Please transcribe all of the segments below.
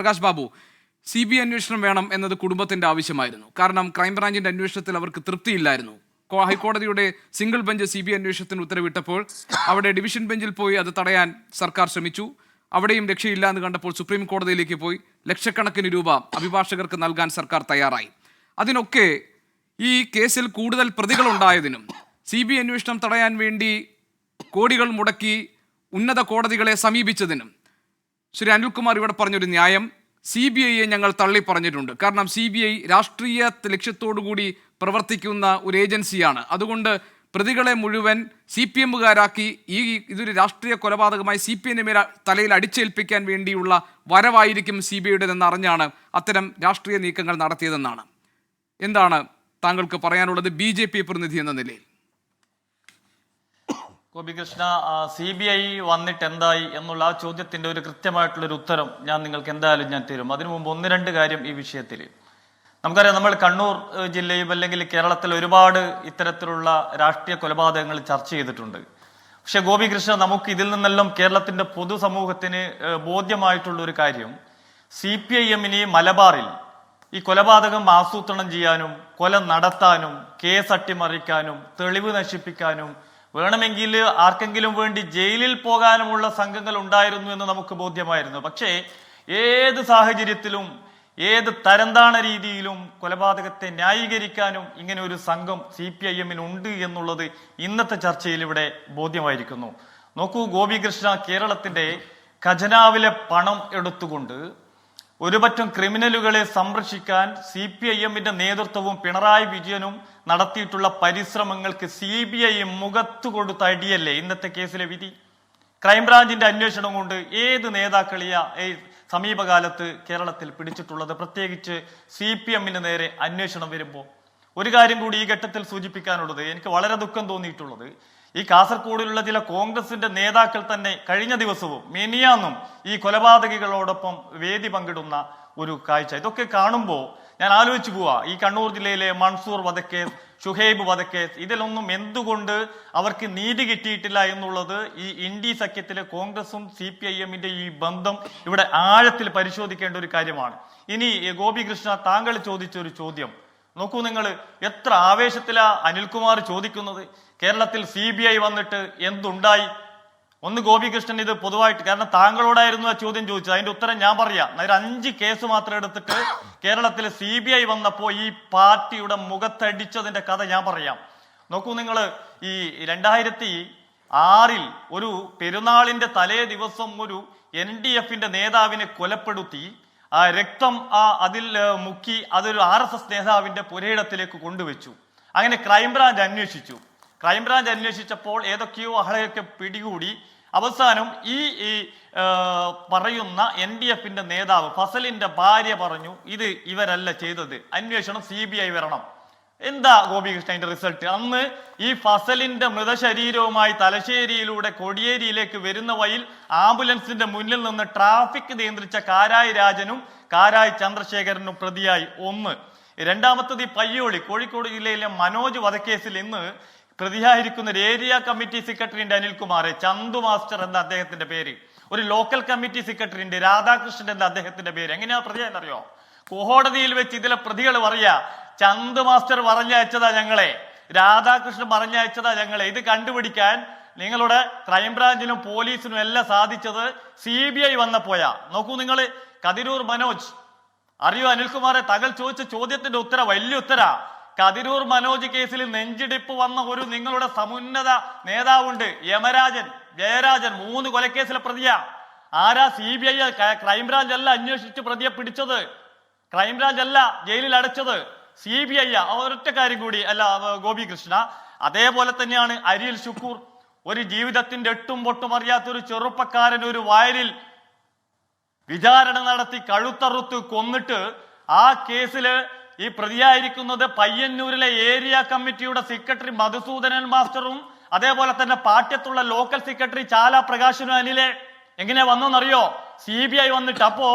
Prakash Babu, CBI അന്വേഷണം വേണം എന്നത് കുടുംബത്തിന്റെ ആവശ്യമായിരുന്നു. കാരണം ക്രൈംബ്രാഞ്ചിന്റെ അന്വേഷണത്തിൽ അവർക്ക് തൃപ്തിയില്ലായിരുന്നു. ഹൈക്കോടതിയുടെ സിംഗിൾ ബെഞ്ച് CBI അന്വേഷണത്തിന് ഉത്തരവിട്ടപ്പോൾ അവിടെ ഡിവിഷൻ ബെഞ്ചിൽ പോയി അത് തടയാൻ സർക്കാർ ശ്രമിച്ചു. അവിടെയും രക്ഷയില്ല എന്ന് കണ്ടപ്പോൾ സുപ്രീം കോടതിയിലേക്ക് പോയി ലക്ഷക്കണക്കിന് രൂപ അഭിഭാഷകർക്ക് നൽകാൻ സർക്കാർ തയ്യാറായി. അതിനൊക്കെ ഈ കേസിൽ കൂടുതൽ പ്രതികളുണ്ടായതിനും CBI അന്വേഷണം തടയാൻ വേണ്ടി കോടികൾ മുടക്കി ഉന്നത കോടതികളെ സമീപിച്ചതിനും ശ്രീ അനിൽകുമാർ ഇവിടെ പറഞ്ഞൊരു ന്യായം, CBIയെ ഞങ്ങൾ തള്ളി പറഞ്ഞിട്ടുണ്ട്. കാരണം CBI രാഷ്ട്രീയ ലക്ഷ്യത്തോടുകൂടി പ്രവർത്തിക്കുന്ന ഒരു ഏജൻസിയാണ്. അതുകൊണ്ട് പ്രതികളെ മുഴുവൻ CPMകാരാക്കി ഇതൊരു രാഷ്ട്രീയ കൊലപാതകമായി CPM തലയിൽ അടിച്ചേൽപ്പിക്കാൻ വേണ്ടിയുള്ള വരവായിരിക്കും CBIയുടേതെന്ന് അറിഞ്ഞാണ് അത്തരം രാഷ്ട്രീയ നീക്കങ്ങൾ നടത്തിയതെന്നാണ്. എന്താണ് താങ്കൾക്ക് പറയാനുള്ളത് BJP പ്രതിനിധി എന്ന നിലയിൽ? ഗോപികൃഷ്ണ, CBI വന്നിട്ട് എന്തായി എന്നുള്ള ആ ചോദ്യത്തിന്റെ ഒരു കൃത്യമായിട്ടുള്ളൊരു ഉത്തരം നിങ്ങൾക്ക് എന്തായാലും ഞാൻ തരും. അതിനു മുമ്പ് ഒന്ന് രണ്ട് കാര്യം ഈ വിഷയത്തിൽ. നമുക്കറിയാം, നമ്മൾ കണ്ണൂർ ജില്ലയും അല്ലെങ്കിൽ കേരളത്തിൽ ഒരുപാട് ഇത്തരത്തിലുള്ള രാഷ്ട്രീയ കൊലപാതകങ്ങൾ ചർച്ച ചെയ്തിട്ടുണ്ട്. പക്ഷെ ഗോപികൃഷ്ണ, നമുക്ക് ഇതിൽ നിന്നെല്ലാം കേരളത്തിന്റെ പൊതുസമൂഹത്തിന് ബോധ്യമായിട്ടുള്ള ഒരു കാര്യം, CPIഎമ്മിന് മലബാറിൽ ഈ കൊലപാതകം ആസൂത്രണം ചെയ്യാനും കൊല നടത്താനും കേസ് അട്ടിമറിക്കാനും തെളിവ് നശിപ്പിക്കാനും വേണമെങ്കിൽ ആർക്കെങ്കിലും വേണ്ടി ജയിലിൽ പോകാനുമുള്ള സംഘങ്ങൾ ഉണ്ടായിരുന്നു എന്ന് നമുക്ക് ബോധ്യമായിരുന്നു. പക്ഷേ ഏത് സാഹചര്യത്തിലും ഏത് തരംതാണ രീതിയിലും കൊലപാതകത്തെ ന്യായീകരിക്കാനും ഇങ്ങനെ ഒരു സംഘം CPIഎമ്മിനുണ്ട് എന്നുള്ളത് ഇന്നത്തെ ചർച്ചയിൽ ഇവിടെ ബോധ്യമായിരിക്കുന്നു. നോക്കൂ ഗോപികൃഷ്ണ, കേരളത്തിന്റെ ഖജനാവിലെ പണം എടുത്തുകൊണ്ട് ഒരുപറ്റം ക്രിമിനലുകളെ സംരക്ഷിക്കാൻ CPIഎമ്മിന്റെ നേതൃത്വവും പിണറായി വിജയനും നടത്തിയിട്ടുള്ള പരിശ്രമങ്ങൾക്ക് CBI മുഖത്തു കൊടുത്ത അടിയല്ലേ ഇന്നത്തെ കേസിലെ വിധി? ക്രൈംബ്രാഞ്ചിന്റെ അന്വേഷണം കൊണ്ട് ഏത് നേതാക്കളിയാ സമീപകാലത്ത് കേരളത്തിൽ പിടിച്ചിട്ടുള്ളത്? പ്രത്യേകിച്ച് CPMന് നേരെ അന്വേഷണം വരുമ്പോൾ ഒരു കാര്യം കൂടി ഈ ഘട്ടത്തിൽ സൂചിപ്പിക്കാനുള്ളത്, എനിക്ക് വളരെ ദുഃഖം തോന്നിയിട്ടുള്ളത്, ഈ കാസർഗോഡിലുള്ള ചില കോൺഗ്രസിന്റെ നേതാക്കൾ തന്നെ കഴിഞ്ഞ ദിവസവും മിനിയാന്നും ഈ കൊലപാതകികളോടൊപ്പം വേദി പങ്കിടുന്ന ഒരു കാഴ്ച. ഇതൊക്കെ കാണുമ്പോൾ ഞാൻ ആലോചിച്ചു പോവാ, ഈ കണ്ണൂർ ജില്ലയിലെ മൻസൂർ വധക്കേസ്, ഷുഹൈബ് വധക്കേസ്, ഇതിലൊന്നും എന്തുകൊണ്ട് അവർക്ക് നീതി കിട്ടിയിട്ടില്ല എന്നുള്ളത് ഈ ഇന്ത്യ സഖ്യത്തിലെ കോൺഗ്രസും CPIഎമ്മിന്റെ ഈ ബന്ധം ഇവിടെ ആഴത്തിൽ പരിശോധിക്കേണ്ട ഒരു കാര്യമാണ്. ഇനി ഗോപികൃഷ്ണ, താങ്കൾ ചോദിച്ച ഒരു ചോദ്യം നോക്കൂ, നിങ്ങൾ എത്ര ആവേശത്തിലാ അനിൽകുമാർ ചോദിക്കുന്നത്. കേരളത്തിൽ CBI വന്നിട്ട് എന്തുണ്ടായി? ഒന്ന് ഗോപികൃഷ്ണൻ ഇത് പൊതുവായിട്ട്, കാരണം താങ്കളോടായിരുന്നു ആ ചോദ്യം ചോദിച്ചത്, അതിന്റെ ഉത്തരം ഞാൻ പറയാം. ഒരു 5 കേസ് മാത്രം എടുത്തിട്ട് കേരളത്തിൽ CBI വന്നപ്പോ ഈ പാർട്ടിയുടെ മുഖത്തടിച്ചതിന്റെ കഥ ഞാൻ പറയാം. നോക്കൂ, നിങ്ങൾ ഈ 2006 ഒരു പെരുന്നാളിന്റെ തലേ ദിവസം ഒരു NDFന്റെ നേതാവിനെ കൊലപ്പെടുത്തി ആ രക്തം അതിൽ മുക്കി അതൊരു RSS നേതാവിന്റെ പുരയിടത്തിലേക്ക് കൊണ്ടുവച്ചു. അങ്ങനെ ക്രൈംബ്രാഞ്ച് അന്വേഷിച്ചു. ക്രൈംബ്രാഞ്ച് അന്വേഷിച്ചപ്പോൾ ഏതൊക്കെയോ ആളെയൊക്കെ പിടികൂടി. അവസാനം ഈ പറയുന്ന NDFന്റെ നേതാവ് ഫസലിന്റെ ഭാര്യ പറഞ്ഞു, ഇത് ഇവരല്ല ചെയ്തത്, അന്വേഷണം CBI വരണം. എന്താ ഗോപികൃഷ്ണ അതിന്റെ റിസൾട്ട്? അന്ന് ഈ ഫസലിന്റെ മൃതശരീരവുമായി തലശ്ശേരിയിലൂടെ കോടിയേരിയിലേക്ക് വരുന്ന വഴിയിൽ ആംബുലൻസിന്റെ മുന്നിൽ നിന്ന് ട്രാഫിക് നിയന്ത്രിച്ച കാരായി രാജനും കാരായി ചന്ദ്രശേഖരനും പ്രതിയായി 1. രണ്ടാമത്തത് ഈ പയ്യോളി കോഴിക്കോട് ജില്ലയിലെ മനോജ് വധക്കേസിൽ ഇന്ന് പ്രതിയായിരിക്കുന്ന ഒരു ഏരിയ കമ്മിറ്റി സെക്രട്ടറിന്റെ അനിൽകുമാറെ, ചന്തു മാസ്റ്റർ എന്ന അദ്ദേഹത്തിന്റെ പേര്, ഒരു ലോക്കൽ കമ്മിറ്റി സെക്രട്ടറിന്റെ രാധാകൃഷ്ണൻ എന്ന അദ്ദേഹത്തിന്റെ പേര്. എങ്ങനെയാ പ്രതിയെന്നറിയോ? കോടതിയിൽ വെച്ച് ഇതിലെ പ്രതികൾ പറയാ, ചന്തു മാസ്റ്റർ പറഞ്ഞയച്ചതാ ഞങ്ങളെ, രാധാകൃഷ്ണൻ പറഞ്ഞയച്ചതാ ഞങ്ങളെ. ഇത് കണ്ടുപിടിക്കാൻ നിങ്ങളുടെ ക്രൈംബ്രാഞ്ചിനും പോലീസിനും എല്ലാം സാധിച്ചത് CBI വന്നപ്പോയാ. നോക്കൂ നിങ്ങൾ, കതിരൂർ മനോജ് അറിയോ അനിൽകുമാറെ? തകൾ ചോദിച്ച ചോദ്യത്തിന്റെ ഉത്തര വലിയ ഉത്തര. കതിരൂർ മനോജ് കേസിൽ നെഞ്ചിടിപ്പ് വന്ന ഒരു നിങ്ങളുടെ സമുന്നത നേതാവുണ്ട്, യമരാജൻ ജയരാജൻ, 3 കൊലക്കേസിലെ പ്രതിയാ. ആരാ? CBI. ക്രൈംബ്രാഞ്ച് അല്ല അന്വേഷിച്ച് പ്രതിയെ പിടിച്ചത്, ക്രൈംബ്രാഞ്ച് അല്ല ജയിലിൽ അടച്ചത്, CBI. ഒരൊറ്റ കാര്യം കൂടി അല്ല ഗോപികൃഷ്ണ, അതേപോലെ തന്നെയാണ് അരിയിൽ ശുക്കൂർ, ഒരു ജീവിതത്തിന്റെ എട്ടും പൊട്ടും അറിയാത്തൊരു ചെറുപ്പക്കാരൻ ഒരു വയലിൽ വിചാരണ നടത്തി കഴുത്തറുത്ത് കൊന്നിട്ട് ആ കേസില് ഈ പ്രതിയായിരിക്കുന്നത് പയ്യന്നൂരിലെ ഏരിയ കമ്മിറ്റിയുടെ സെക്രട്ടറി മധുസൂദനൻ മാസ്റ്ററും അതേപോലെ തന്നെ പാട്യത്തുള്ള ലോക്കൽ സെക്രട്ടറി ചാല പ്രകാശനും അനിലെ. എങ്ങനെ വന്നെന്നറിയോ? CBI വന്നിട്ട്. അപ്പോ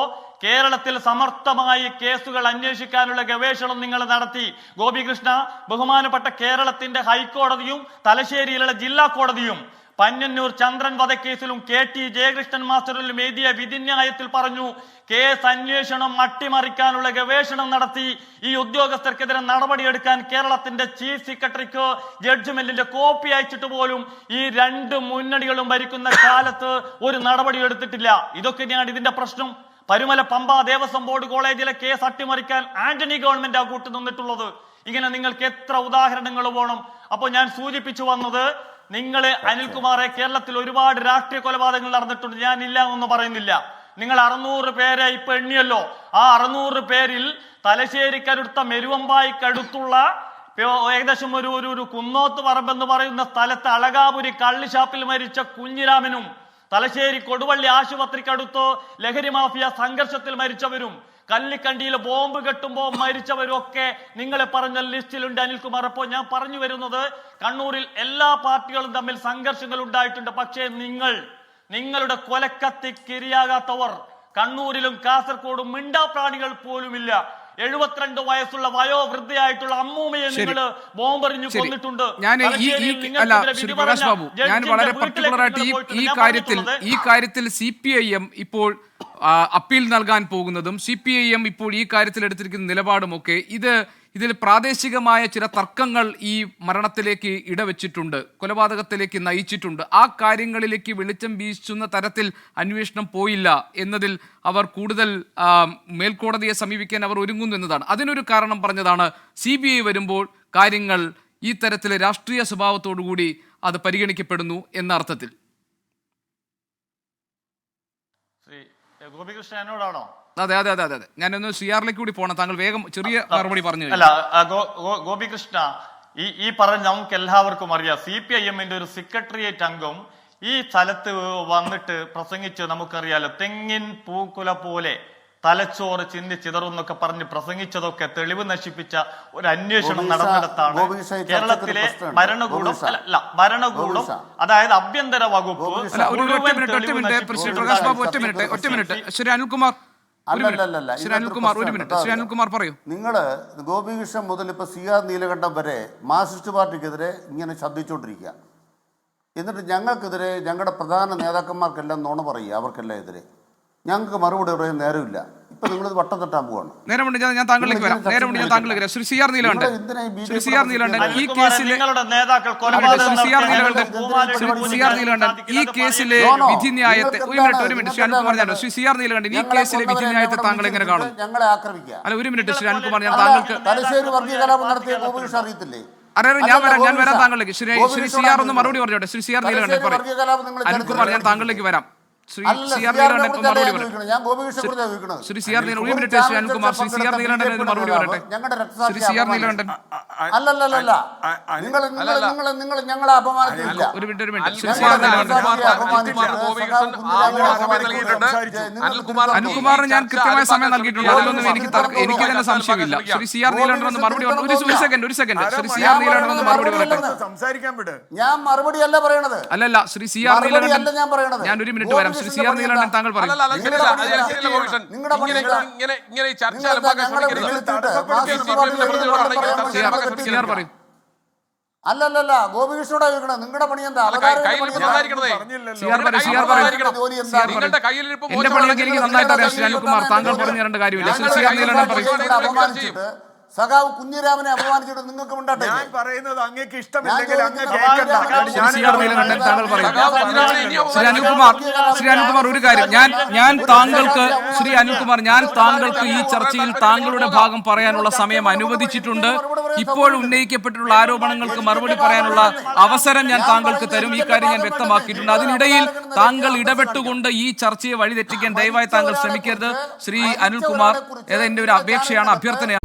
കേരളത്തിൽ സമർത്ഥമായി കേസുകൾ അന്വേഷിക്കാനുള്ള ഗവേഷണം നിങ്ങൾ നടത്തി ഗോപികൃഷ്ണ. ബഹുമാനപ്പെട്ട കേരളത്തിന്റെ ഹൈക്കോടതിയും തലശ്ശേരിയിലുള്ള ജില്ലാ കോടതിയും പന്ന്യന്നൂർ ചന്ദ്രൻ വധക്കേസിലും KT ജയകൃഷ്ണൻ മാസ്റ്ററിലും എഴുതിയ വിധിന്യായത്തിൽ പറഞ്ഞു, കേസ് അന്വേഷണം അട്ടിമറിക്കാനുള്ള ഗവേഷണം നടത്തി ഈ ഉദ്യോഗസ്ഥർക്കെതിരെ നടപടിയെടുക്കാൻ കേരളത്തിന്റെ ചീഫ് സെക്രട്ടറിക്ക് ജഡ്ജ്മെന്റിന്റെ കോപ്പി അയച്ചിട്ട് പോലും ഈ രണ്ട് മുന്നണികളും ഭരിക്കുന്ന കാലത്ത് ഒരു നടപടി എടുത്തിട്ടില്ല. ഇതൊക്കെയാണ് ഇതിന്റെ പ്രശ്നം. പരുമല പമ്പ ദേവസ്വം ബോർഡ് കോളേജിലെ കേസ് അട്ടിമറിക്കാൻ ആന്റണി ഗവൺമെന്റ് ആ കൂട്ടി നിന്നിട്ടുള്ളത്. ഇങ്ങനെ നിങ്ങൾക്ക് എത്ര ഉദാഹരണങ്ങൾ വേണം? അപ്പോൾ ഞാൻ സൂചിപ്പിച്ചു വന്നത്, നിങ്ങള് അനിൽകുമാറെ, കേരളത്തിൽ ഒരുപാട് രാഷ്ട്രീയ കൊലപാതകങ്ങൾ നടന്നിട്ടുണ്ട്, ഞാൻ ഇല്ല എന്നൊന്നും പറയുന്നില്ല. നിങ്ങൾ 600 പേരെ ഇപ്പൊ എണ്ണിയല്ലോ. ആ 600 പേരിൽ തലശ്ശേരിക്കടുത്ത മെരുവമ്പായിക്കടുത്തുള്ള ഏകദേശം ഒരു കുന്നോത്ത് പറമ്പെന്ന് പറയുന്ന സ്ഥലത്ത് അളകാപുരി കള്ളിഷാപ്പിൽ മരിച്ച കുഞ്ഞിരാമനും തലശ്ശേരി കൊടുവള്ളി ആശുപത്രിക്കടുത്ത് ലഹരി മാഫിയ സംഘർഷത്തിൽ മരിച്ചവരും കല്ലിക്കണ്ടിയിൽ ബോംബ് കെട്ടുമ്പോൾ മരിച്ചവരും ഒക്കെ നിങ്ങളെ പറഞ്ഞ ലിസ്റ്റിലുണ്ട് അനിൽകുമാർ. അപ്പോൾ ഞാൻ പറഞ്ഞു വരുന്നത്, കണ്ണൂരിൽ എല്ലാ പാർട്ടികളും തമ്മിൽ സംഘർഷങ്ങൾ ഉണ്ടായിട്ടുണ്ട്. പക്ഷേ നിങ്ങളുടെ കൊലക്കത്തിക്ക് ഇരയാകാത്തവർ കണ്ണൂരിലും കാസർഗോഡും മിണ്ടാപ്രാണികൾ പോലുമില്ല. 72 വയസ്സുള്ള വയോവൃദ്ധയായിട്ടുള്ള അമ്മൂമ്മയെ നിങ്ങൾ ബോംബെറിഞ്ഞു കൊന്നിട്ടുണ്ട്. ഞാൻ പ്രകാശ് ബാബു, ഞാൻ വളരെ പർട്ടിക്കുലറായിട്ട് ഈ കാര്യത്തിൽ CPIM ഇപ്പോൾ അപ്പീൽ നൽകാൻ പോകുന്നതും CPIM ഇപ്പോൾ ഈ കാര്യത്തിൽ എടുത്തിരിക്കുന്ന നിലപാടുമൊക്കെ ഇതിൽ പ്രാദേശികമായ ചില തർക്കങ്ങൾ ഈ മരണത്തിലേക്ക് ഇടവെച്ചിട്ടുണ്ട്, കൊലപാതകത്തിലേക്ക് നയിച്ചിട്ടുണ്ട്. ആ കാര്യങ്ങളിലേക്ക് വെളിച്ചം വീശുന്ന തരത്തിൽ അന്വേഷണം പോയില്ല എന്നതിൽ അവർ കൂടുതൽ മേൽക്കോടതിയെ സമീപിക്കാൻ അവർ ഒരുങ്ങുന്നു എന്നതാണ്. അതിനൊരു കാരണം പറഞ്ഞതാണ്, CBI വരുമ്പോൾ കാര്യങ്ങൾ ഈ തരത്തിലെ രാഷ്ട്രീയ സ്വഭാവത്തോടുകൂടി അത് പരിഗണിക്കപ്പെടുന്നു എന്ന അർത്ഥത്തിൽ. ഗോപികൃഷ്ണനോടാണോ? അതെ അതെ അതെ അതെ ഞാനൊന്ന് CR-ലേക്ക് കൂടി പോകണം. താങ്കൾ വേഗം ചെറിയ മറുപടി പറഞ്ഞു. അല്ല ഗോപികൃഷ്ണ, ഈ പറഞ്ഞ നമുക്ക് എല്ലാവർക്കും അറിയാം, CPIM-ന്റെ ഒരു സെക്രട്ടേറിയറ്റ് അംഗം ഈ സ്ഥലത്ത് വന്നിട്ട് പ്രസംഗിച്ച് നമുക്കറിയാലോ, തെങ്ങിൻ പൂക്കുല പോലെ തലച്ചോറ് ചിന്തി ചിതറുന്നൊക്കെ പറഞ്ഞ് പ്രസംഗിച്ചതൊക്കെ തെളിവ് നശിപ്പിച്ച ഒരു അന്വേഷണം നടന്നിടത്താണ് കേരളത്തിലെ ഭരണകൂടം, അതായത് ആഭ്യന്തര വകുപ്പ്. പ്രകാശ് ബാബു ഒറ്റ മിനിറ്റ്. ശ്രീ അനിൽകുമാർ പറയൂ. നിങ്ങള് ഗോപികൃഷ്ണൻ മുതൽ ഇപ്പൊ CR നീലകണ്ഠൻ വരെ മാർക്സിസ്റ്റ് പാർട്ടിക്കെതിരെ ഇങ്ങനെ ശബ്ദിച്ചുകൊണ്ടിരിക്കുക. എന്നിട്ട് ഞങ്ങൾക്കെതിരെ, ഞങ്ങളുടെ പ്രധാന നേതാക്കന്മാർക്കെല്ലാം നുണ പറയുക, അവർക്കെല്ലാം എതിരെ. ഞങ്ങൾക്ക് മറുപടി പറയാൻ നേരമില്ല. ഇപ്പൊ നിങ്ങൾ വട്ടം തട്ടാൻ പോവാണ്. നേരമുണ്ട്, ഞാൻ താങ്കളിലേക്ക് വരാം. ശ്രീ CR നീലകണ്ഠൻ, ഈ കേസിലെ ഈ കേസിലെ വിധിന്യായത്തെ ഒരു മിനിറ്റ് ശ്രീ അനിൽകുമാർ, ശ്രീ CR നീലകണ്ഠൻ, ഈ കേസിലെ വിധിന്യായത്തെ താങ്കൾ എങ്ങനെ കാണും? ഞങ്ങളെ ആക്രമിക്കുക. അല്ല, ഒരു മിനിറ്റ് ശ്രീ അനിൽകുമാർ, ഞാൻ താങ്കൾക്ക് തലശ്ശേരി വർഗീയ കലാപം നടത്തിയ ഗോപികൃഷ്ണൻ അറിയത്തില്ലേ? ഞാൻ വരാം താങ്കളിലേക്ക്. ശ്രീ CR ഒന്ന് മറുപടി പറഞ്ഞോട്ടെ. ശ്രീ CR നീലകണ്ഠൻ പറയും. അനിൽകുമാർ, ഞാൻ താങ്കളിലേക്ക് വരാം. ശ്രീ CR നീലകണ്ഠൻ മറുപടി പറയട്ടെ. ശ്രീ CR നീലകണ്ഠൻ ഒരു മിനിറ്റ്. ശ്രീ അനിൽകുമാർ, ശ്രീ CR നീലകണ്ഠൻ മറുപടി പറയട്ടെ. ശ്രീ CR നീലകണ്ഠൻ അല്ലല്ലല്ല, നിങ്ങൾ ഞങ്ങളെ അപമാനിച്ചില്ല. ഒരു മിനിറ്റ്. ശ്രീ CR നീലകണ്ഠൻ, അനിൽകുമാറിന് ഞാൻ കൃത്യമായ സമയം നൽകിയിട്ടുണ്ട്. അതിലൊന്നും എനിക്ക് തന്നെ സംശയമില്ല. ശ്രീ CR നീലകണ്ഠൻ ഒന്ന് മറുപടി പറഞ്ഞു. ഒരു സെക്കൻഡ്. ശ്രീ CR നീലകണ്ഠൻ ഒന്ന് മറുപടി പറയട്ടെ. ഞാൻ മറുപടി അല്ല പറയണത്. അല്ലല്ല, ശ്രീ CR നീലകണ്ഠൻ, ഞാൻ ഒരു മിനിറ്റ് വരാം. ശ്രീ CR നീലകണ്ഠൻ താങ്കൾ പറയും. അല്ലല്ല, ഗോപികൃഷ്ണോടെ ചോദിക്കണം. നിങ്ങളുടെ പണി എന്താ? എന്റെ പണിയൊക്കെ എനിക്ക് നന്നായിട്ട് അറിയാം ശ്രീ അനിൽകുമാർ, താങ്കൾ പറഞ്ഞു തരേണ്ട കാര്യമില്ല. ശ്രീ CR നീലകണ്ഠൻ പറയും. സഖാവ് കുഞ്ഞിരാമനെ അപമാനിച്ചിട്ട് നിങ്ങൾക്ക് ഉണ്ടാട്ടെ. ഞാൻ പറയുന്നത് അങ്ങേക്ക് ഇഷ്ടമില്ലെങ്കിൽ ശ്രീ അനിൽകുമാർ ഒരു കാര്യം, ഞാൻ താങ്കൾക്ക് ശ്രീ അനിൽകുമാർ, ഞാൻ താങ്കൾക്ക് ഈ ചർച്ചയിൽ താങ്കളുടെ ഭാഗം പറയാനുള്ള സമയം അനുവദിച്ചിട്ടുണ്ട്. ഇപ്പോൾ ഉന്നയിക്കപ്പെട്ടിട്ടുള്ള ആരോപണങ്ങൾക്ക് മറുപടി പറയാനുള്ള അവസരം ഞാൻ താങ്കൾക്ക് തരും. ഈ കാര്യം ഞാൻ വ്യക്തമാക്കിയിട്ടുണ്ട്. അതിനിടയിൽ താങ്കൾ ഇടപെട്ടുകൊണ്ട് ഈ ചർച്ചയെ വഴിതെറ്റിക്കാൻ ദയവായി താങ്കൾ ശ്രമിക്കരുത് ശ്രീ അനിൽകുമാർ. എന്റെ ഒരു അപേക്ഷയാണ്, അഭ്യർത്ഥനയാണ്.